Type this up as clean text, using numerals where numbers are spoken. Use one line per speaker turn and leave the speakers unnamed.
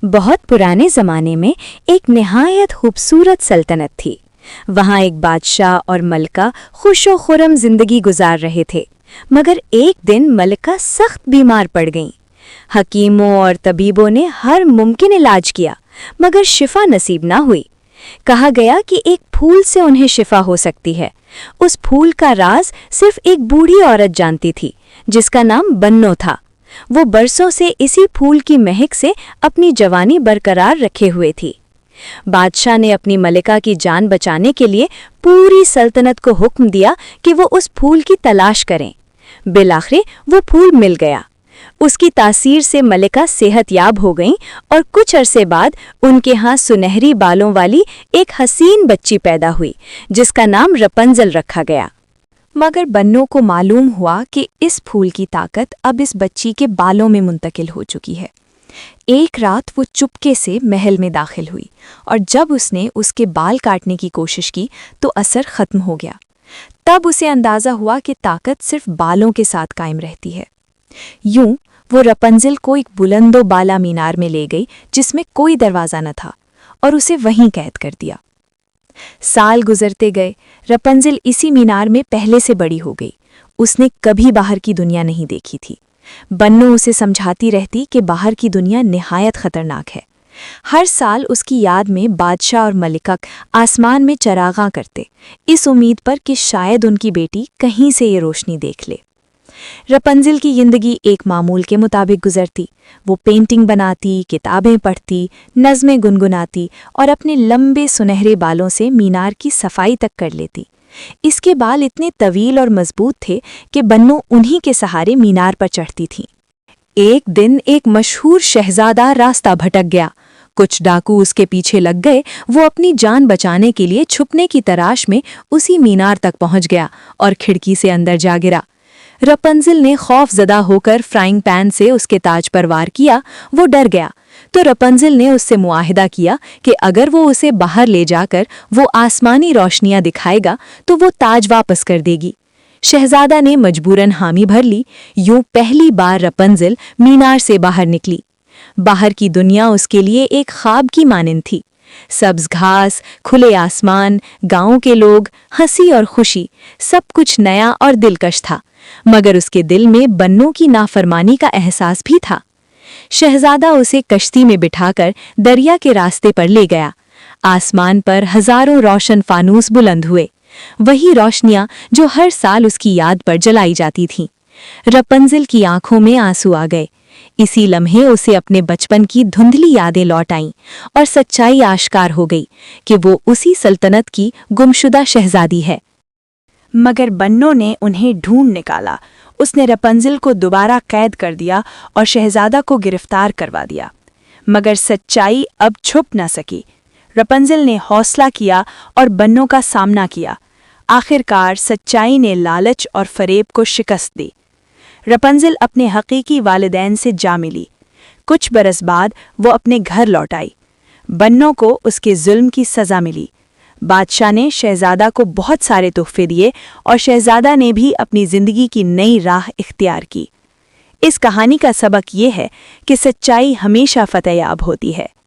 بہت پرانے زمانے میں ایک نہایت خوبصورت سلطنت تھی۔ وہاں ایک بادشاہ اور ملکہ خوش و خرم زندگی گزار رہے تھے، مگر ایک دن ملکہ سخت بیمار پڑ گئیں۔ حکیموں اور طبیبوں نے ہر ممکن علاج کیا، مگر شفا نصیب نہ ہوئی۔ کہا گیا کہ ایک پھول سے انہیں شفا ہو سکتی ہے۔ اس پھول کا راز صرف ایک بوڑھی عورت جانتی تھی، جس کا نام بنو تھا۔ وہ برسوں سے اسی پھول کی مہک سے اپنی جوانی برقرار رکھے ہوئے تھی۔ بادشاہ نے اپنی ملکہ کی جان بچانے کے لیے پوری سلطنت کو حکم دیا کہ وہ اس پھول کی تلاش کریں۔ بالآخر وہ پھول مل گیا۔ اس کی تاثیر سے ملکہ صحت یاب ہو گئیں اور کچھ عرصے بعد ان کے ہاں سنہری بالوں والی ایک حسین بچی پیدا ہوئی، جس کا نام رپنزل رکھا گیا۔
مگر بنو کو معلوم ہوا کہ اس پھول کی طاقت اب اس بچی کے بالوں میں منتقل ہو چکی ہے۔ ایک رات وہ چپکے سے محل میں داخل ہوئی، اور جب اس نے اس کے بال کاٹنے کی کوشش کی تو اثر ختم ہو گیا۔ تب اسے اندازہ ہوا کہ طاقت صرف بالوں کے ساتھ قائم رہتی ہے۔ یوں وہ رپنزل کو ایک بلند و بالا مینار میں لے گئی جس میں کوئی دروازہ نہ تھا، اور اسے وہیں قید کر دیا۔ سال گزرتے گئے، رپنزل اسی مینار میں پہلے سے بڑی ہو گئی۔ اس نے کبھی باہر کی دنیا نہیں دیکھی تھی۔ بنو اسے سمجھاتی رہتی کہ باہر کی دنیا نہایت خطرناک ہے۔ ہر سال اس کی یاد میں بادشاہ اور ملکہ آسمان میں چراغاں کرتے، اس امید پر کہ شاید ان کی بیٹی کہیں سے یہ روشنی دیکھ لے۔ رپنزل کی زندگی ایک معمول کے مطابق گزرتی۔ وہ پینٹنگ بناتی، کتابیں پڑھتی، نظمیں گنگناتی اور اپنے لمبے سنہرے بالوں سے مینار کی صفائی تک کر لیتی۔ اس کے بال اتنے طویل اور مضبوط تھے کہ بنو انہی کے سہارے مینار پر چڑھتی تھیں۔ ایک دن ایک مشہور شہزادہ راستہ بھٹک گیا۔ کچھ ڈاکو اس کے پیچھے لگ گئے۔ وہ اپنی جان بچانے کے لیے چھپنے کی تلاش میں اسی مینار تک پہنچ گیا اور کھڑکی سے اندر جا گرا۔ رپنزل نے خوف زدہ ہو کر فرائنگ پین سے اس کے تاج پر وار کیا۔ وہ ڈر گیا، تو رپنزل نے اس سے معاہدہ کیا کہ اگر وہ اسے باہر لے جا کر وہ آسمانی روشنیاں دکھائے گا تو وہ تاج واپس کر دے گی۔ شہزادہ نے مجبوراً حامی بھر لی۔ یوں پہلی بار رپنزل مینار سے باہر نکلی۔ باہر کی دنیا اس کے لیے ایک خواب کی مانند تھی۔ سبز گھاس، کھلے آسمان، گاؤں کے لوگ، ہنسی اور خوشی، سب کچھ نیا اور دلکش تھا۔ مگر اس کے دل میں بنو کی نافرمانی کا احساس بھی تھا۔ شہزادہ اسے کشتی میں بٹھا کر دریا کے راستے پر لے گیا۔ آسمان پر ہزاروں روشن فانوس بلند ہوئے، وہی روشنیاں جو ہر سال اس کی یاد پر جلائی جاتی تھیں۔ رپنزل کی آنکھوں میں آنسو آ گئے۔ اسی لمحے اسے اپنے بچپن کی دھندلی یادیں لوٹ آئیں، اور سچائی آشکار ہو گئی کہ وہ اسی سلطنت کی گمشدہ شہزادی ہے۔
مگر بنو نے انہیں ڈھونڈ نکالا۔ اس نے رپنزل کو دوبارہ قید کر دیا اور شہزادہ کو گرفتار کروا دیا، مگر سچائی اب چھپ نہ سکی۔ رپنزل نے حوصلہ کیا اور بنو کا سامنا کیا۔ آخرکار سچائی نے لالچ اور فریب کو شکست دی۔ رپنزل اپنے حقیقی والدین سے جا ملی۔ کچھ برس بعد وہ اپنے گھر لوٹ آئی۔ بنو کو اس کے ظلم کی سزا ملی۔ بادشاہ نے شہزادہ کو بہت سارے تحفے دیے، اور شہزادہ نے بھی اپنی زندگی کی نئی راہ اختیار کی۔ اس کہانی کا سبق یہ ہے کہ سچائی ہمیشہ فتح یاب ہوتی ہے۔